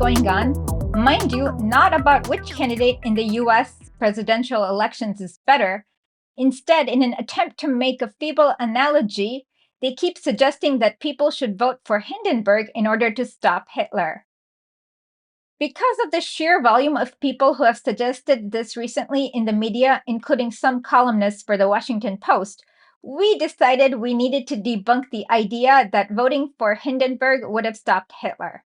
going on, mind you, not about which candidate in the US presidential elections is better. Instead, in an attempt to make a feeble analogy, they keep suggesting that people should vote for Hindenburg in order to stop Hitler. Because of the sheer volume of people who have suggested this recently in the media, including some columnists for the Washington Post, we decided we needed to debunk the idea that voting for Hindenburg would have stopped Hitler.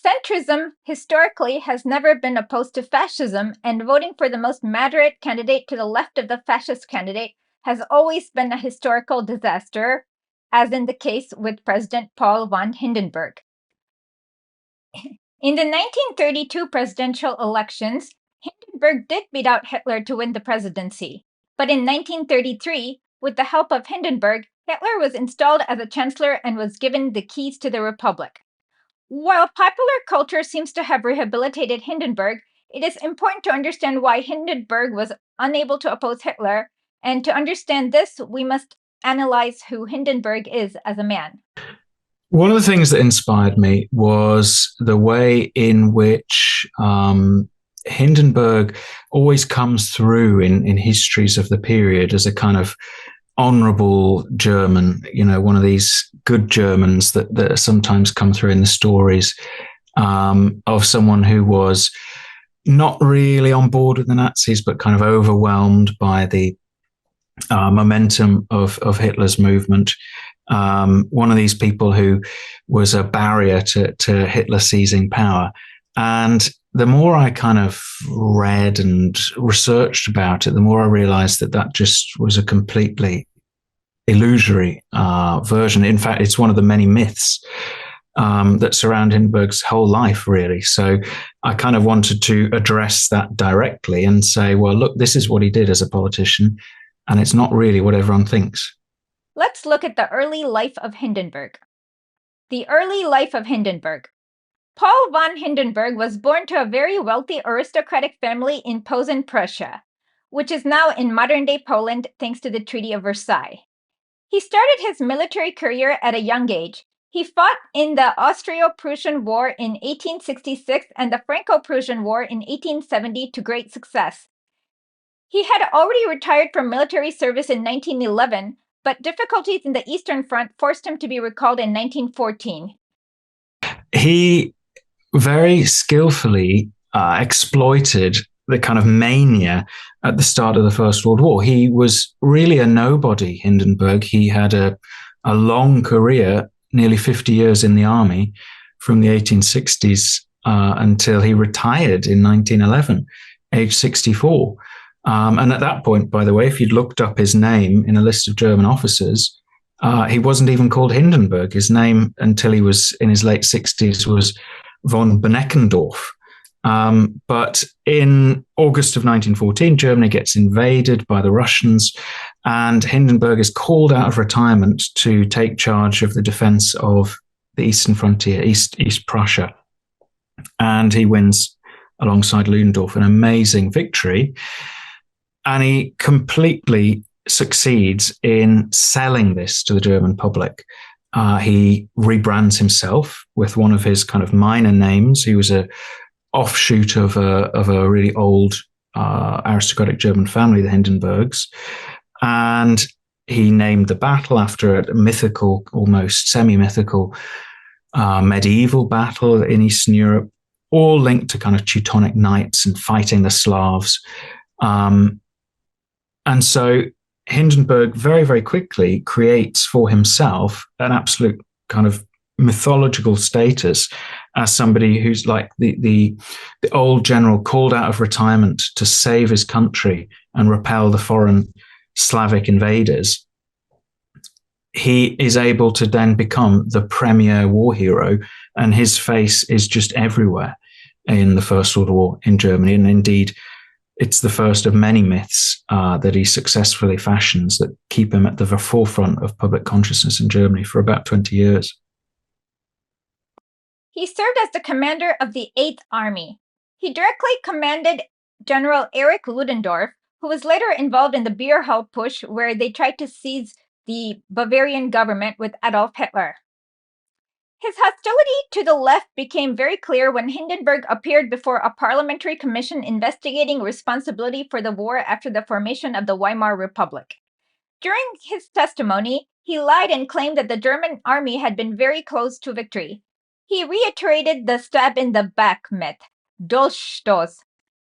Centrism historically has never been opposed to fascism, and voting for the most moderate candidate to the left of the fascist candidate has always been a historical disaster, as in the case with President Paul von Hindenburg. In the 1932 presidential elections, Hindenburg did beat out Hitler to win the presidency. But in 1933, with the help of Hindenburg, Hitler was installed as a chancellor and was given the keys to the republic. While popular culture seems to have rehabilitated Hindenburg, it is important to understand why Hindenburg was unable to oppose Hitler, and to understand this, we must analyze who Hindenburg is as a man. One of the things that inspired me was the way in which Hindenburg always comes through in histories of the period as a kind of honorable German, one of these good Germans that sometimes come through in the stories of someone who was not really on board with the Nazis, but kind of overwhelmed by the momentum of Hitler's movement. One of these people who was a barrier to Hitler seizing power. And the more I kind of read and researched about it, the more I realized that just was a completely illusory version. In fact, it's one of the many myths that surround Hindenburg's whole life, really. So I kind of wanted to address that directly and say, well, look, this is what he did as a politician, and it's not really what everyone thinks. Let's look at the early life of Hindenburg. The early life of Hindenburg. Paul von Hindenburg was born to a very wealthy aristocratic family in Posen, Prussia, which is now in modern-day Poland thanks to the Treaty of Versailles. He started his military career at a young age. He fought in the Austro-Prussian War in 1866 and the Franco-Prussian War in 1870 to great success. He had already retired from military service in 1911, but difficulties in the Eastern Front forced him to be recalled in 1914. He very skillfully exploited the kind of mania at the start of the First World War. He was really a nobody, Hindenburg. He had a long career, nearly 50 years in the army, from the 1860s until he retired in 1911, age 64. And at that point, by the way, if you'd looked up his name in a list of German officers, he wasn't even called Hindenburg. His name, until he was in his late 60s, was von Beneckendorf. But in August of 1914, Germany gets invaded by the Russians, and Hindenburg is called out of retirement to take charge of the defense of the eastern frontier, East Prussia. And he wins, alongside Ludendorff, an amazing victory. And he completely succeeds in selling this to the German public. He rebrands himself with one of his kind of minor names. He was a offshoot of a really old aristocratic German family, the Hindenburgs. And he named the battle after a mythical, almost semi-mythical medieval battle in Eastern Europe, all linked to kind of Teutonic knights and fighting the Slavs. And so Hindenburg very, very quickly creates for himself an absolute kind of mythological status as somebody who's like the old general called out of retirement to save his country and repel the foreign Slavic invaders. He is able to then become the premier war hero, and his face is just everywhere in the First World War in Germany. And indeed, it's the first of many myths that he successfully fashions that keep him at the forefront of public consciousness in Germany for about 20 years. He served as the commander of the 8th Army. He directly commanded General Erich Ludendorff, who was later involved in the beer hall push where they tried to seize the Bavarian government with Adolf Hitler. His hostility to the left became very clear when Hindenburg appeared before a parliamentary commission investigating responsibility for the war after the formation of the Weimar Republic. During his testimony, he lied and claimed that the German army had been very close to victory. He reiterated the stab in the back myth, Dolchstoß,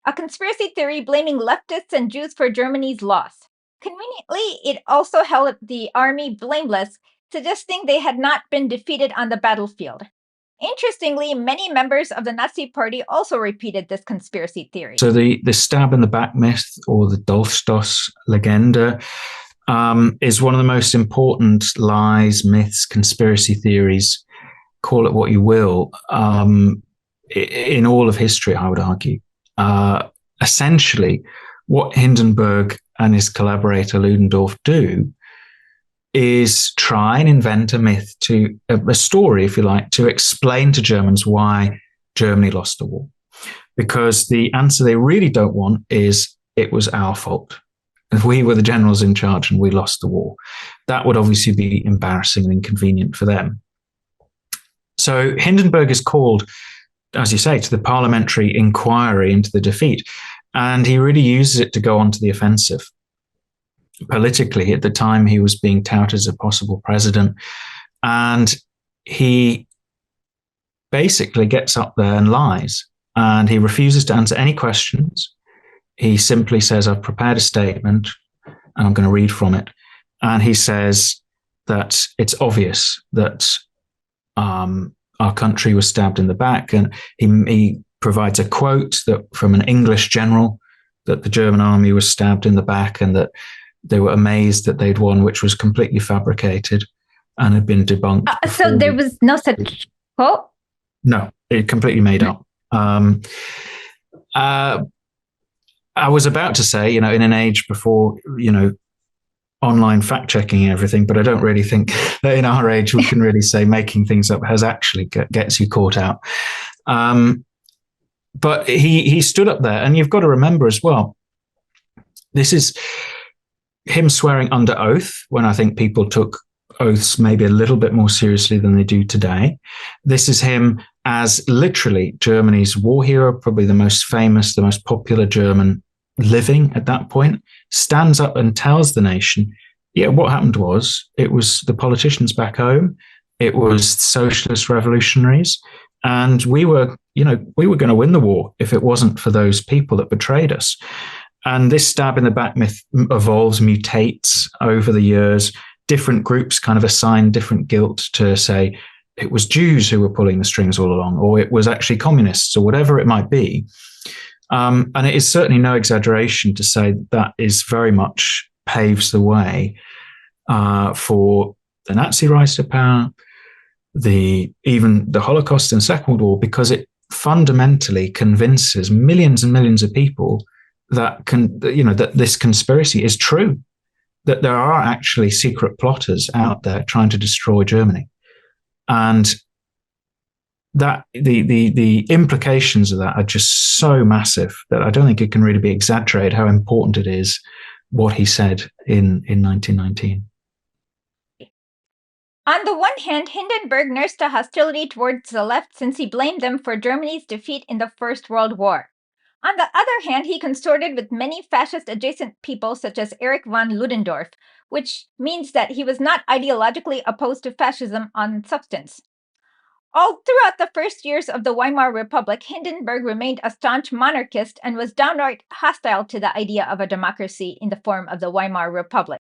a conspiracy theory blaming leftists and Jews for Germany's loss. Conveniently, it also held the army blameless, suggesting they had not been defeated on the battlefield. Interestingly, many members of the Nazi Party also repeated this conspiracy theory. So the stab in the back myth, or the Dolchstoß Legende, is one of the most important lies, myths, conspiracy theories, call it what you will, in all of history, I would argue. Essentially, what Hindenburg and his collaborator Ludendorff do is try and invent a myth, a story, if you like, to explain to Germans why Germany lost the war. Because the answer they really don't want is it was our fault. We were the generals in charge and we lost the war. That would obviously be embarrassing and inconvenient for them. So Hindenburg is called, as you say, to the parliamentary inquiry into the defeat. And he really uses it to go on to the offensive. Politically, at the time, he was being touted as a possible president. And he basically gets up there and lies. And he refuses to answer any questions. He simply says, I've prepared a statement and I'm going to read from it. And he says that it's obvious that our country was stabbed in the back. And he provides a quote from an English general that the German army was stabbed in the back and that they were amazed that they'd won, which was completely fabricated and had been debunked. So there was no such quote? No, it completely made up. I was about to say, in an age before, online fact checking and everything, but I don't really think that in our age we can really say making things up has actually gets you caught out. But he stood up there, and you've got to remember as well, this is him swearing under oath when I think people took oaths maybe a little bit more seriously than they do today. This is him as literally Germany's war hero, probably the most famous, the most popular German living at that point, stands up and tells the nation, yeah, what happened was, it was the politicians back home, it was socialist revolutionaries, and we were going to win the war if it wasn't for those people that betrayed us. And this stab in the back myth evolves, mutates over the years. Different groups kind of assign different guilt to say it was Jews who were pulling the strings all along, or it was actually communists, or whatever it might be. And it is certainly no exaggeration to say that is very much paves the way for the Nazi rise to power, even the Holocaust and Second World War, because it fundamentally convinces millions and millions of people that this conspiracy is true, that there are actually secret plotters out there trying to destroy Germany, and that the implications of that are just so massive that I don't think it can really be exaggerated how important it is what he said in 1919. On the one hand, Hindenburg nursed a hostility towards the left since he blamed them for Germany's defeat in the First World War. On the other hand, he consorted with many fascist-adjacent people such as Erich von Ludendorff, which means that he was not ideologically opposed to fascism on substance. All throughout the first years of the Weimar Republic, Hindenburg remained a staunch monarchist and was downright hostile to the idea of a democracy in the form of the Weimar Republic.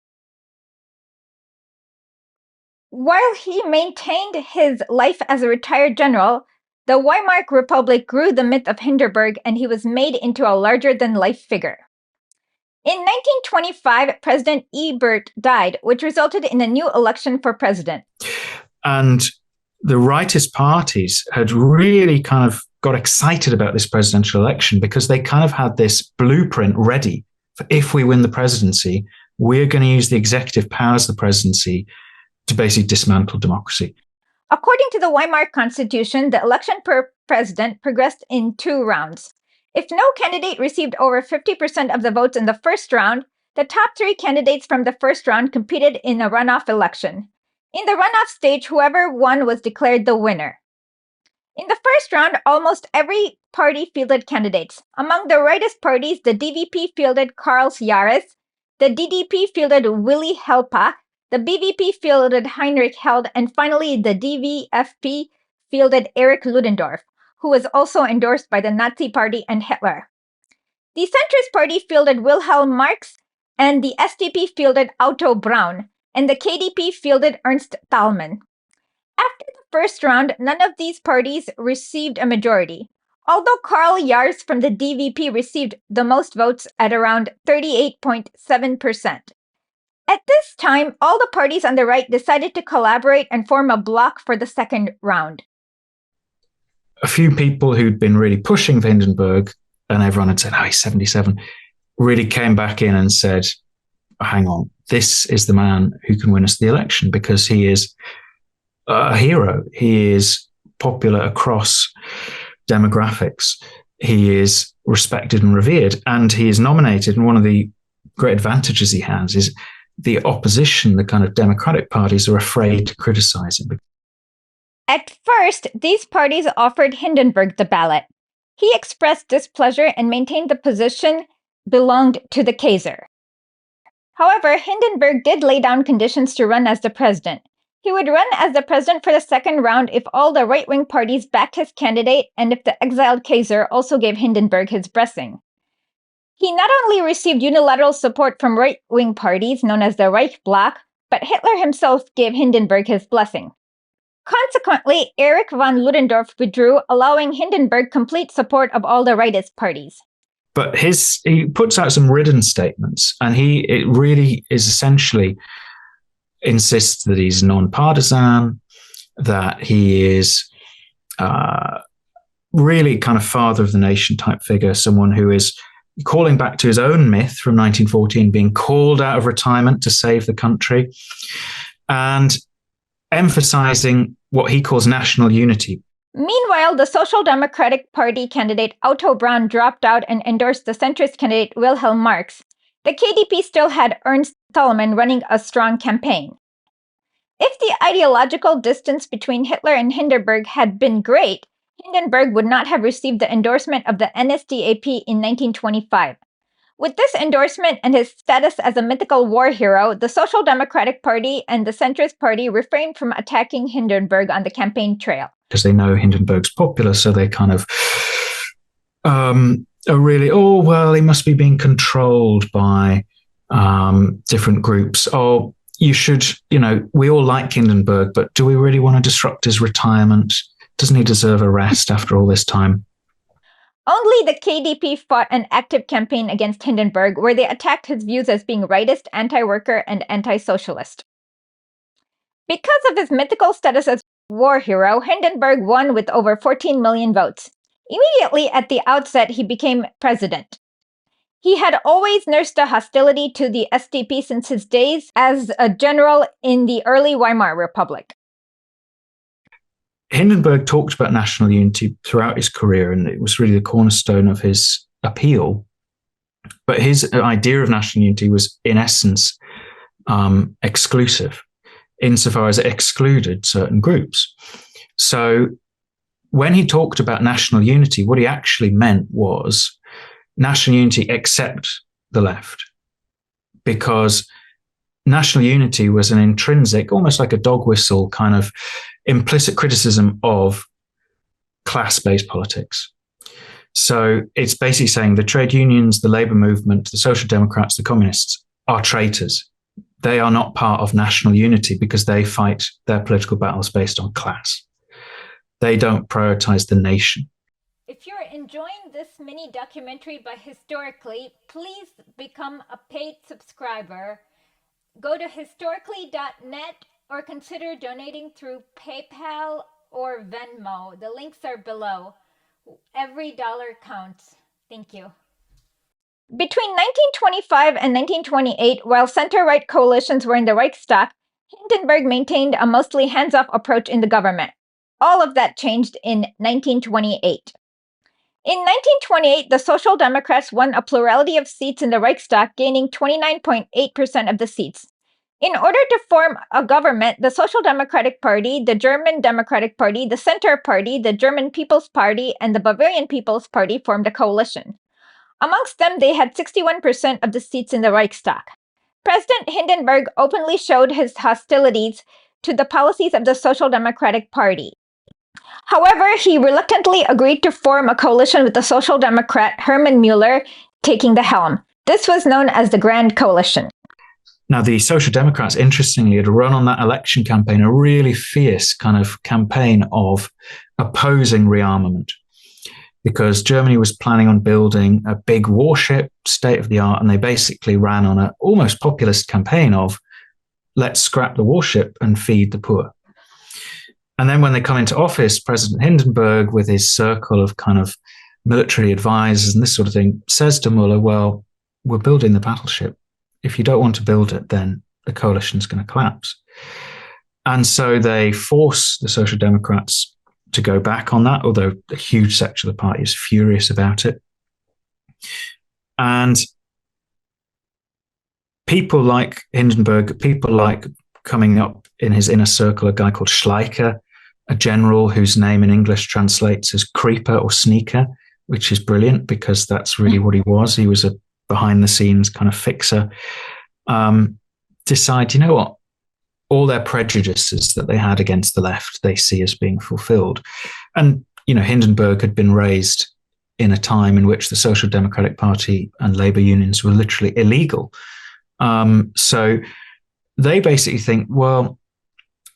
While he maintained his life as a retired general, the Weimar Republic grew the myth of Hindenburg, and he was made into a larger-than-life figure. In 1925, President Ebert died, which resulted in a new election for president. And the rightist parties had really kind of got excited about this presidential election because they kind of had this blueprint ready for, if we win the presidency, we're going to use the executive powers of the presidency to basically dismantle democracy. According to the Weimar Constitution, the election per president progressed in 2 rounds. If no candidate received over 50% of the votes in the first round, the top 3 candidates from the first round competed in a runoff election. In the runoff stage, whoever won was declared the winner. In the first round, almost every party fielded candidates. Among the rightist parties, the DVP fielded Karl Jares, the DDP fielded Willy Helpa, the BVP fielded Heinrich Held, and finally the DVFP fielded Erich Ludendorff, who was also endorsed by the Nazi Party and Hitler. The centrist party fielded Wilhelm Marx, and the SDP fielded Otto Braun, and the KDP fielded Ernst Thälmann. After the first round, none of these parties received a majority, although Karl Jares from the DVP received the most votes at around 38.7%. At this time, all the parties on the right decided to collaborate and form a bloc for the second round. A few people who'd been really pushing Hindenburg, and everyone had said, oh, he's 77, really came back in and said, hang on, this is the man who can win us the election because he is a hero. He is popular across demographics. He is respected and revered, and he is nominated. And one of the great advantages he has is the opposition, the kind of democratic parties, are afraid to criticize him. At first, these parties offered Hindenburg the ballot. He expressed displeasure and maintained the position belonged to the Kaiser. However, Hindenburg did lay down conditions to run as the president. He would run as the president for the second round if all the right-wing parties backed his candidate and if the exiled Kaiser also gave Hindenburg his blessing. He not only received unilateral support from right-wing parties known as the Reich Bloc, but Hitler himself gave Hindenburg his blessing. Consequently, Erich von Ludendorff withdrew, allowing Hindenburg complete support of all the rightist parties. But he puts out some ridden statements, and it really is essentially insists that he's non-partisan, that he is really kind of father of the nation type figure, someone who is calling back to his own myth from 1914, being called out of retirement to save the country, and emphasizing what he calls national unity. Meanwhile, the Social Democratic Party candidate Otto Braun dropped out and endorsed the centrist candidate Wilhelm Marx. The KDP still had Ernst Thälmann running a strong campaign. If the ideological distance between Hitler and Hindenburg had been great, Hindenburg would not have received the endorsement of the NSDAP in 1925. With this endorsement and his status as a mythical war hero, the Social Democratic Party and the Centrist Party refrained from attacking Hindenburg on the campaign trail. Because they know Hindenburg's popular, so they kind of are really, oh, well, he must be being controlled by different groups. Oh, you should, we all like Hindenburg, but do we really want to disrupt his retirement? Doesn't he deserve a rest after all this time? Only the KDP fought an active campaign against Hindenburg, where they attacked his views as being rightist, anti-worker, and anti-socialist. Because of his mythical status as war hero, Hindenburg won with over 14 million votes. Immediately at the outset, he became president. He had always nursed a hostility to the SDP since his days as a general in the early Weimar Republic. Hindenburg talked about national unity throughout his career, and it was really the cornerstone of his appeal. But his idea of national unity was, in essence, exclusive, insofar as it excluded certain groups. So when he talked about national unity, what he actually meant was national unity except the left, because national unity was an intrinsic, almost like a dog whistle kind of implicit criticism of class-based politics. So it's basically saying the trade unions, the labor movement, the social democrats, the communists are traitors. They are not part of national unity because they fight their political battles based on class. They don't prioritize the nation. If you're enjoying this mini documentary by Historically, please become a paid subscriber. Go to historically.net or consider donating through PayPal or Venmo. The links are below. Every dollar counts. Thank you. Between 1925 and 1928, while center-right coalitions were in the Reichstag, Hindenburg maintained a mostly hands-off approach in the government. All of that changed in 1928. In 1928, the Social Democrats won a plurality of seats in the Reichstag, gaining 29.8% of the seats. In order to form a government, the Social Democratic Party, the German Democratic Party, the Center Party, the German People's Party, and the Bavarian People's Party formed a coalition. Amongst them, they had 61% of the seats in the Reichstag. President Hindenburg openly showed his hostilities to the policies of the Social Democratic Party. However, he reluctantly agreed to form a coalition with the Social Democrat Hermann Müller taking the helm. This was known as the Grand Coalition. Now, the Social Democrats, interestingly, had run on that election campaign a really fierce kind of campaign of opposing rearmament, because Germany was planning on building a big warship, state of the art, and they basically ran on an almost populist campaign of let's scrap the warship and feed the poor. And then when they come into office, President Hindenburg, with his circle of kind of military advisors and this sort of thing, says to Muller, well, we're building the battleship. If you don't want to build it, then the coalition's going to collapse. And so they force the Social Democrats to go back on that, although a huge section of the party is furious about it. And people like Hindenburg, people like coming up in his inner circle, a guy called Schleicher, a general whose name in English translates as creeper or sneaker, which is brilliant because that's really what he was. He was a behind the scenes kind of fixer. Decide, you know what? All their prejudices that they had against the left, they see as being fulfilled. And, you know, Hindenburg had been raised in a time in which the Social Democratic Party and labor unions were literally illegal. So they basically think, well,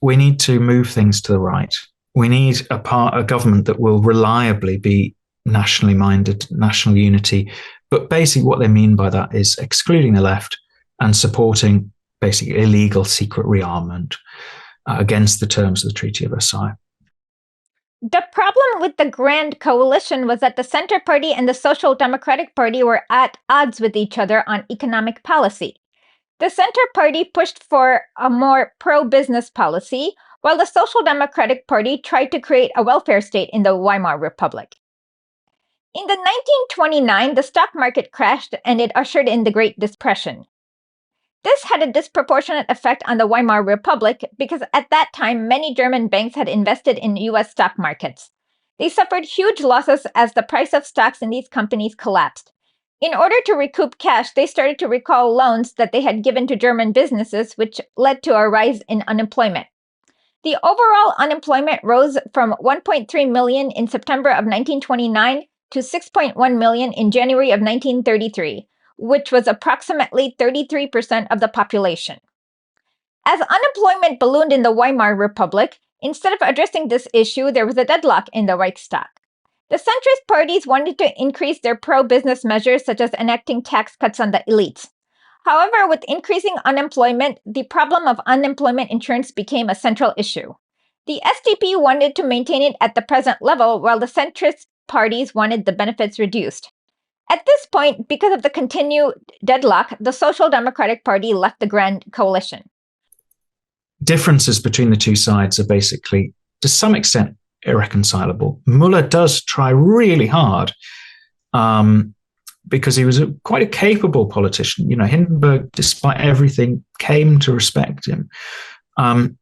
we need to move things to the right. We need a government that will reliably be nationally minded, national unity. But basically what they mean by that is excluding the left and supporting basically illegal secret rearmament against the terms of the Treaty of Versailles. The problem with the Grand Coalition was that the Center Party and the Social Democratic Party were at odds with each other on economic policy. The Center Party pushed for a more pro-business policy, while the Social Democratic Party tried to create a welfare state in the Weimar Republic. In 1929, the stock market crashed and it ushered in the Great Depression. This had a disproportionate effect on the Weimar Republic because at that time, many German banks had invested in US stock markets. They suffered huge losses as the price of stocks in these companies collapsed. In order to recoup cash, they started to recall loans that they had given to German businesses, which led to a rise in unemployment. The overall unemployment rose from 1.3 million in September of 1929 to 6.1 million in January of 1933, which was approximately 33% of the population. As unemployment ballooned in the Weimar Republic, instead of addressing this issue, there was a deadlock in the Reichstag. The centrist parties wanted to increase their pro-business measures, such as enacting tax cuts on the elites. However, with increasing unemployment, the problem of unemployment insurance became a central issue. The SDP wanted to maintain it at the present level, while the centrist parties wanted the benefits reduced. At this point, because of the continued deadlock, the Social Democratic Party left the Grand Coalition. Differences between the two sides are basically, to some extent, irreconcilable. Muller does try really hard because he was quite a capable politician. You know, Hindenburg, despite everything, came to respect him.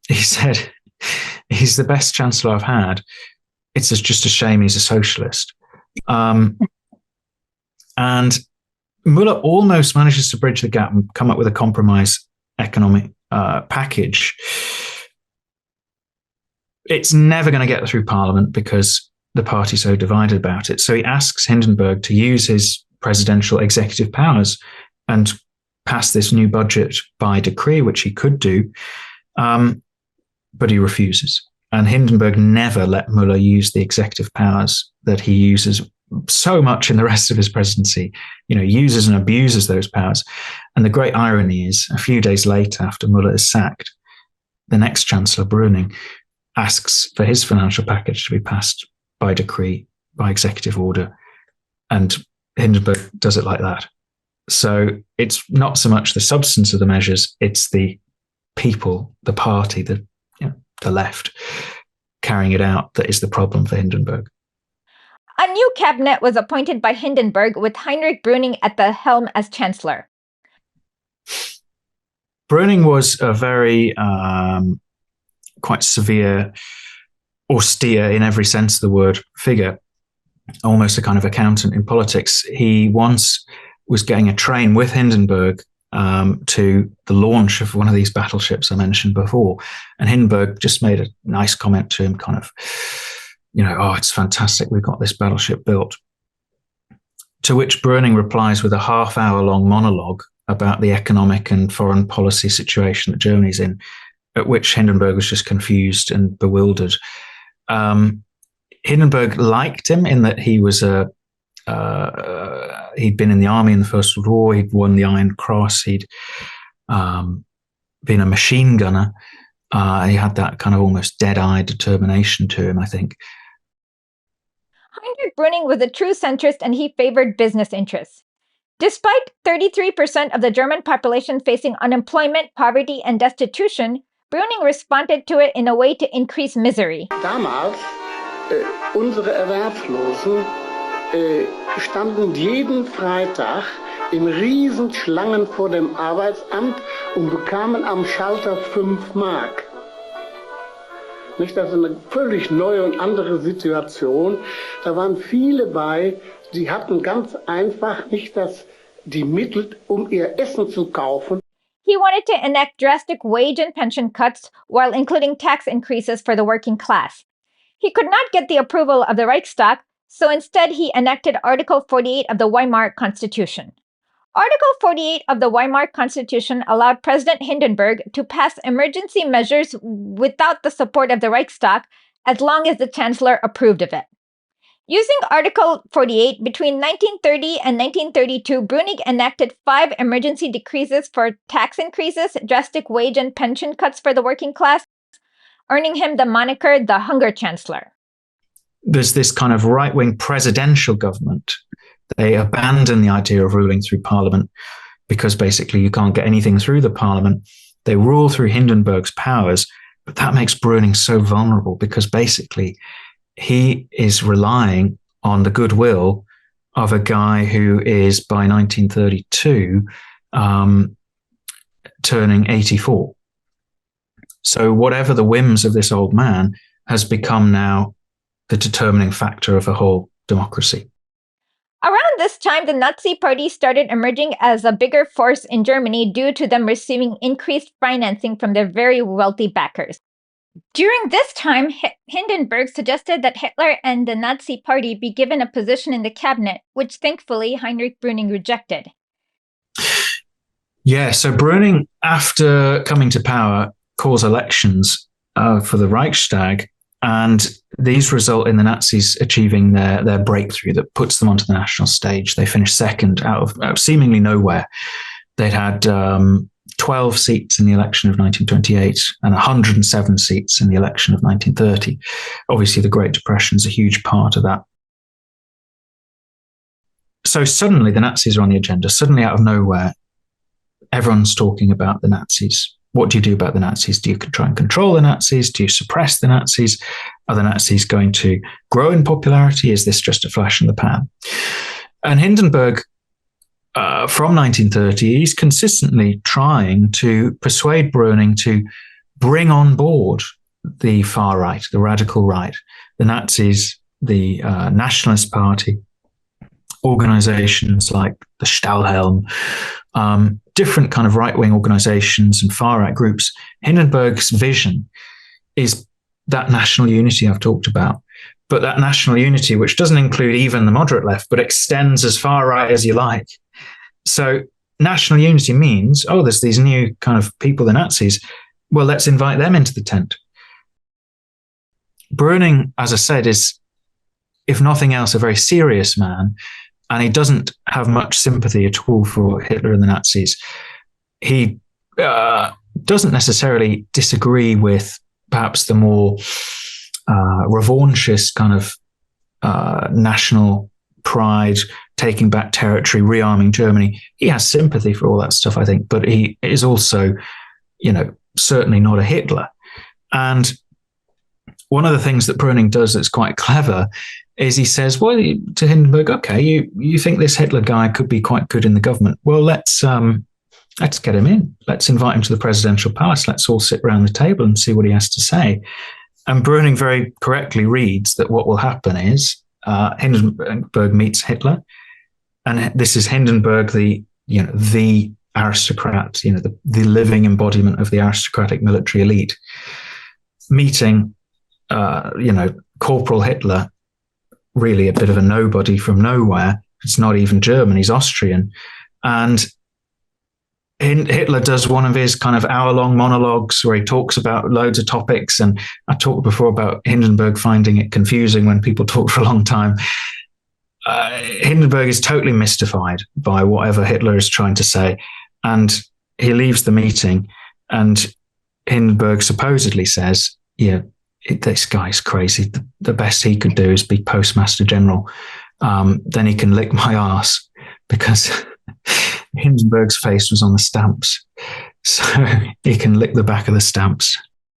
He said, he's the best chancellor I've had. It's just a shame he's a socialist. And Muller almost manages to bridge the gap and come up with a compromise economic package. It's never going to get through Parliament because the party's so divided about it. So he asks Hindenburg to use his presidential executive powers and pass this new budget by decree, which he could do, but he refuses. And Hindenburg never let Muller use the executive powers that he uses so much in the rest of his presidency, you know, uses and abuses those powers. And the great irony is, a few days later, after Muller is sacked, the next chancellor, Brüning, asks for his financial package to be passed by decree, by executive order, and Hindenburg does it like that. So it's not so much the substance of the measures, it's the people, the party, the left carrying it out that is the problem for Hindenburg. A new cabinet was appointed by Hindenburg with Heinrich Brüning at the helm as chancellor. Browning was a very quite severe, austere in every sense of the word figure, almost a kind of accountant in politics. He once was getting a train with Hindenburg to the launch of one of these battleships I mentioned before. And Hindenburg just made a nice comment to him, kind of, oh, it's fantastic, we've got this battleship built. To which Browning replies with a half-hour-long monologue about the economic and foreign policy situation that Germany's in, at which Hindenburg was just confused and bewildered. Hindenburg liked him in that he was he'd been in the army in the First World War. He'd won the Iron Cross. He'd been a machine gunner. He had that kind of almost dead-eyed determination to him, I think. Heinrich Browning was a true centrist, and he favored business interests. Despite 33% of the German population facing unemployment, poverty, and destitution, Browning responded to it in a way to increase misery. Damals, unsere Erwerbslosen standen jeden Freitag in Riesenschlangen vor dem Arbeitsamt und bekamen am Schalter 5 Mark. Nicht, das ist eine völlig neue und andere Situation. Da waren viele bei, die hatten ganz einfach nicht die Mittel, um ihr Essen zu kaufen. He wanted to enact drastic wage and pension cuts while including tax increases for the working class. He could not get the approval of the Reichstag, so instead he enacted Article 48 of the Weimar Constitution. Article 48 of the Weimar Constitution allowed President Hindenburg to pass emergency measures without the support of the Reichstag as long as the chancellor approved of it. Using Article 48, between 1930 and 1932, Browning enacted 5 emergency decrees for tax increases, drastic wage and pension cuts for the working class, earning him the moniker the Hunger Chancellor. There's this kind of right-wing presidential government. They abandon the idea of ruling through parliament because basically you can't get anything through the parliament. They rule through Hindenburg's powers, but that makes Browning so vulnerable because basically he is relying on the goodwill of a guy who is, by 1932, turning 84. So whatever the whims of this old man has become now the determining factor of a whole democracy. Around this time, the Nazi Party started emerging as a bigger force in Germany due to them receiving increased financing from their very wealthy backers. During this time, Hindenburg suggested that Hitler and the Nazi Party be given a position in the cabinet, which thankfully Heinrich Browning rejected. Yeah, so Browning, after coming to power, calls elections for the Reichstag, and these result in the Nazis achieving their breakthrough that puts them onto the national stage. They finish second out of seemingly nowhere. They'd had 12 seats in the election of 1928 and 107 seats in the election of 1930. Obviously, the Great Depression is a huge part of that. So suddenly the Nazis are on the agenda. Suddenly, out of nowhere, everyone's talking about the Nazis. What do you do about the Nazis? Do you try and control the Nazis? Do you suppress the Nazis? Are the Nazis going to grow in popularity? Is this just a flash in the pan? And Hindenburg, from 1930, he's consistently trying to persuade Browning to bring on board the far right, the radical right, the Nazis, the Nationalist Party, organizations like the Stahlhelm, different kind of right-wing organizations and far-right groups. Hindenburg's vision is that national unity I've talked about, but that national unity, which doesn't include even the moderate left, but extends as far right as you like. So national unity means, oh, there's these new kind of people, the Nazis. Well, let's invite them into the tent. Browning, as I said, is, if nothing else, a very serious man, and he doesn't have much sympathy at all for Hitler and the Nazis. He doesn't necessarily disagree with perhaps the more revanchist kind of national pride, taking back territory, rearming Germany. He has sympathy for all that stuff, I think, but he is also, certainly not a Hitler. And one of the things that Browning does that's quite clever is he says, well, to Hindenburg, okay, you think this Hitler guy could be quite good in the government. Well, let's let's get him in. Let's invite him to the presidential palace. Let's all sit around the table and see what he has to say. And Brüning very correctly reads that what will happen is Hindenburg meets Hitler, and this is Hindenburg, the aristocrat, the living embodiment of the aristocratic military elite, meeting, Corporal Hitler, really a bit of a nobody from nowhere. It's not even German, he's Austrian. And Hitler does one of his kind of hour-long monologues where he talks about loads of topics. And I talked before about Hindenburg finding it confusing when people talk for a long time. Hindenburg is totally mystified by whatever Hitler is trying to say. And he leaves the meeting, and Hindenburg supposedly says, this guy's crazy. The best he could do is be Postmaster General. Then he can lick my ass, because Hindenburg's face was on the stamps. So he can lick the back of the stamps.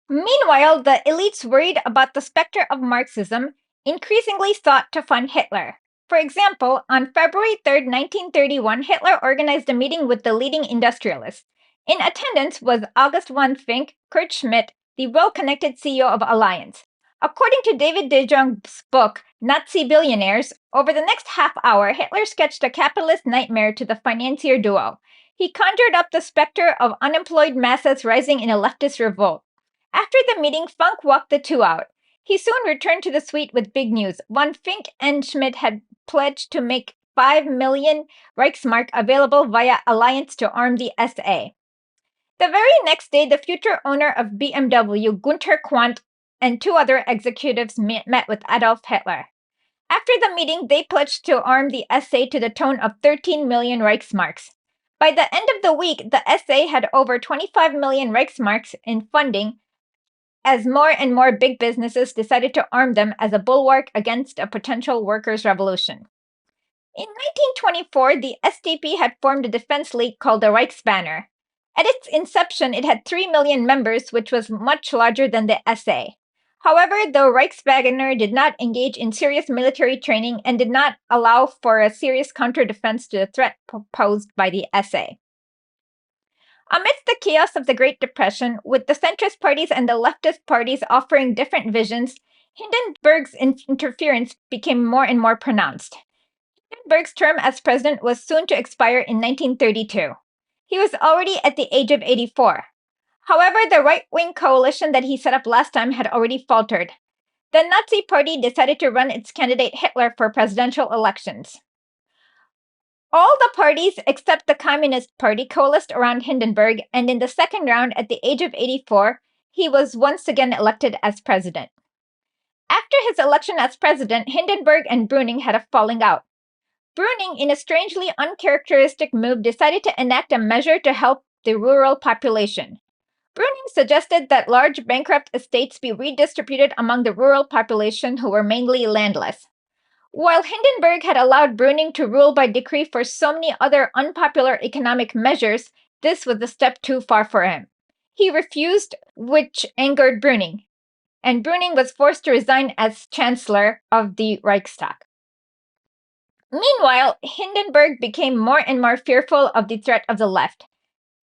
Meanwhile, the elites worried about the specter of Marxism increasingly sought to fund Hitler. For example, on February 3, 1931, Hitler organized a meeting with the leading industrialists. In attendance was August von Fink, Kurt Schmidt, the well-connected CEO of Alliance. According to David de Jong's book, Nazi Billionaires, over the next half hour, Hitler sketched a capitalist nightmare to the financier duo. He conjured up the specter of unemployed masses rising in a leftist revolt. After the meeting, Funk walked the two out. He soon returned to the suite with big news. Von Fink and Schmidt had pledged to make 5 million Reichsmark available via Alliance to arm the SA. The very next day, the future owner of BMW, Gunther Quandt, and two other executives met with Adolf Hitler. After the meeting, they pledged to arm the SA to the tune of 13 million Reichsmarks. By the end of the week, the SA had over 25 million Reichsmarks in funding, as more and more big businesses decided to arm them as a bulwark against a potential workers' revolution. In 1924, the SDP had formed a defense league called the Reichsbanner. At its inception, it had 3 million members, which was much larger than the SA. However, the Reichsbanner did not engage in serious military training and did not allow for a serious counter-defense to the threat posed by the SA. Amidst the chaos of the Great Depression, with the centrist parties and the leftist parties offering different visions, Hindenburg's interference became more and more pronounced. Hindenburg's term as president was soon to expire in 1932. He was already at the age of 84. However, the right-wing coalition that he set up last time had already faltered. The Nazi Party decided to run its candidate Hitler for presidential elections. All the parties except the Communist Party coalesced around Hindenburg, and in the second round, at the age of 84, he was once again elected as president. After his election as president, Hindenburg and Brüning had a falling out. Brüning, in a strangely uncharacteristic move, decided to enact a measure to help the rural population. Brüning suggested that large bankrupt estates be redistributed among the rural population who were mainly landless. While Hindenburg had allowed Brüning to rule by decree for so many other unpopular economic measures, this was a step too far for him. He refused, which angered Brüning, and Brüning was forced to resign as chancellor of the Reichstag. Meanwhile, Hindenburg became more and more fearful of the threat of the left.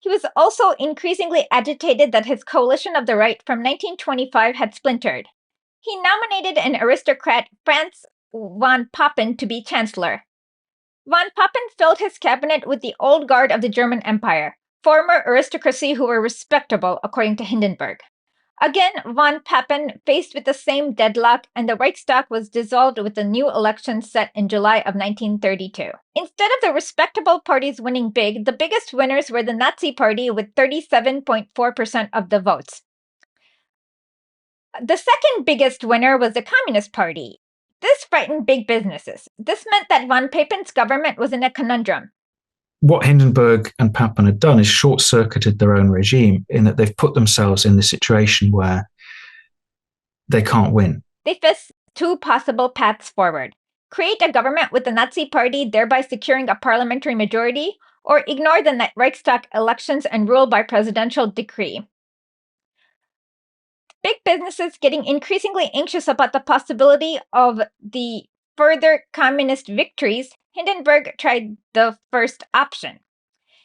He was also increasingly agitated that his coalition of the right from 1925 had splintered. He nominated an aristocrat, Franz von Papen, to be chancellor. Von Papen filled his cabinet with the old guard of the German Empire, former aristocracy who were respectable, according to Hindenburg. Again, von Papen faced with the same deadlock, and the Reichstag was dissolved with a new election set in July of 1932. Instead of the respectable parties winning big, the biggest winners were the Nazi Party with 37.4% of the votes. The second biggest winner was the Communist Party. This frightened big businesses. This meant that von Papen's government was in a conundrum. What Hindenburg and Papen had done is short-circuited their own regime in that they've put themselves in the situation where they can't win. They faced two possible paths forward. Create a government with the Nazi Party, thereby securing a parliamentary majority, or ignore the Reichstag elections and rule by presidential decree. Big businesses getting increasingly anxious about the possibility of the further communist victories, Hindenburg tried the first option.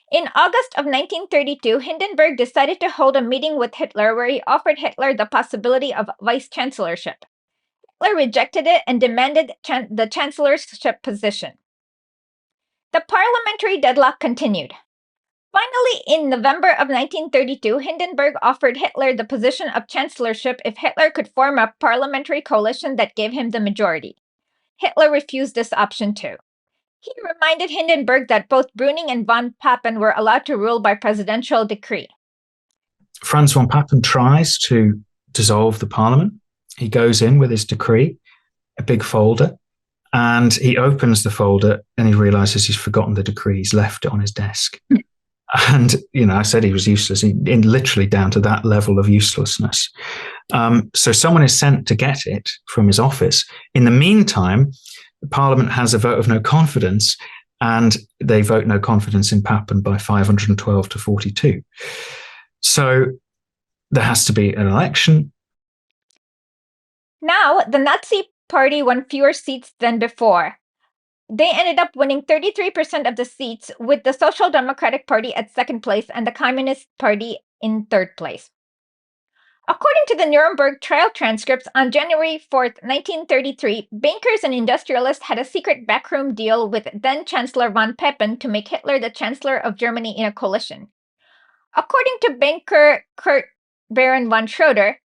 In August of 1932, Hindenburg decided to hold a meeting with Hitler where he offered Hitler the possibility of vice-chancellorship. Hitler rejected it and demanded the chancellorship position. The parliamentary deadlock continued. Finally, in November of 1932, Hindenburg offered Hitler the position of chancellorship if Hitler could form a parliamentary coalition that gave him the majority. Hitler refused this option too. He reminded Hindenburg that both Brüning and von Papen were allowed to rule by presidential decree. Franz von Papen tries to dissolve the parliament. He goes in with his decree, a big folder, and he opens the folder and he realizes he's forgotten the decree. He's left it on his desk. And, I said he was useless, literally down to that level of uselessness. So someone is sent to get it from his office. In the meantime, the Parliament has a vote of no confidence, and they vote no confidence in Papen by 512 to 42. So there has to be an election. Now, the Nazi Party won fewer seats than before. They ended up winning 33% of the seats, with the Social Democratic Party at second place and the Communist Party in third place. According to the Nuremberg trial transcripts, on January 4th, 1933, bankers and industrialists had a secret backroom deal with then-Chancellor von Papen to make Hitler the Chancellor of Germany in a coalition. According to banker Kurt Baron von Schroeder,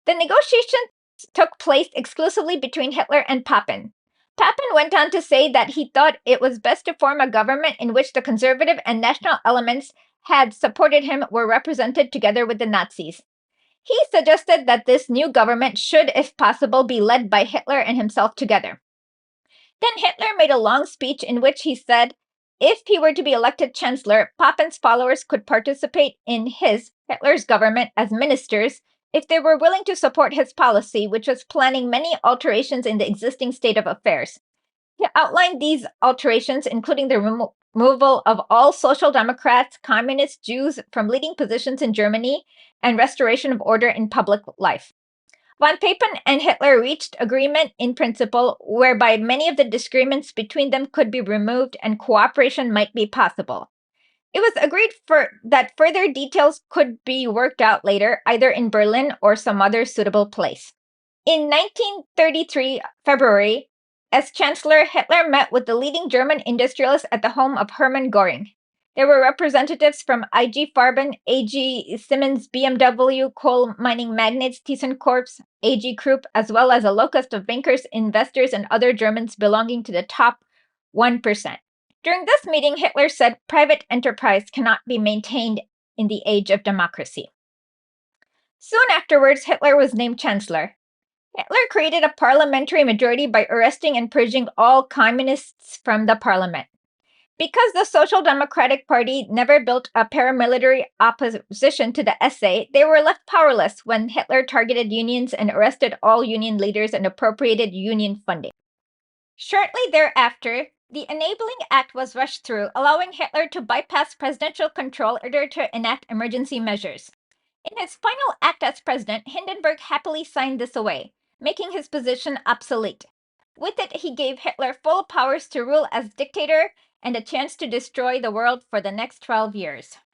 the negotiations took place exclusively between Hitler and Papen. Papen went on to say that he thought it was best to form a government in which the conservative and national elements had supported him were represented together with the Nazis. He suggested that this new government should, if possible, be led by Hitler and himself together. Then Hitler made a long speech in which he said if he were to be elected chancellor, Papen's followers could participate in Hitler's government as ministers if they were willing to support his policy, which was planning many alterations in the existing state of affairs. He outlined these alterations, including the removal of all social democrats, communists, Jews from leading positions in Germany, and restoration of order in public life. Von Papen and Hitler reached agreement in principle, whereby many of the disagreements between them could be removed and cooperation might be possible. It was agreed that further details could be worked out later, either in Berlin or some other suitable place. In 1933, February, as Chancellor, Hitler met with the leading German industrialists at the home of Hermann Göring. There were representatives from IG Farben, AG Siemens, BMW, coal mining magnates, ThyssenKrupp, AG Krupp, as well as a locust of bankers, investors, and other Germans belonging to the top 1%. During this meeting, Hitler said private enterprise cannot be maintained in the age of democracy. Soon afterwards, Hitler was named Chancellor. Hitler created a parliamentary majority by arresting and purging all communists from the parliament. Because the Social Democratic Party never built a paramilitary opposition to the SA, they were left powerless when Hitler targeted unions and arrested all union leaders and appropriated union funding. Shortly thereafter, the Enabling Act was rushed through, allowing Hitler to bypass presidential control in order to enact emergency measures. In his final act as president, Hindenburg happily signed this away, making his position obsolete. With it, he gave Hitler full powers to rule as dictator and a chance to destroy the world for the next 12 years.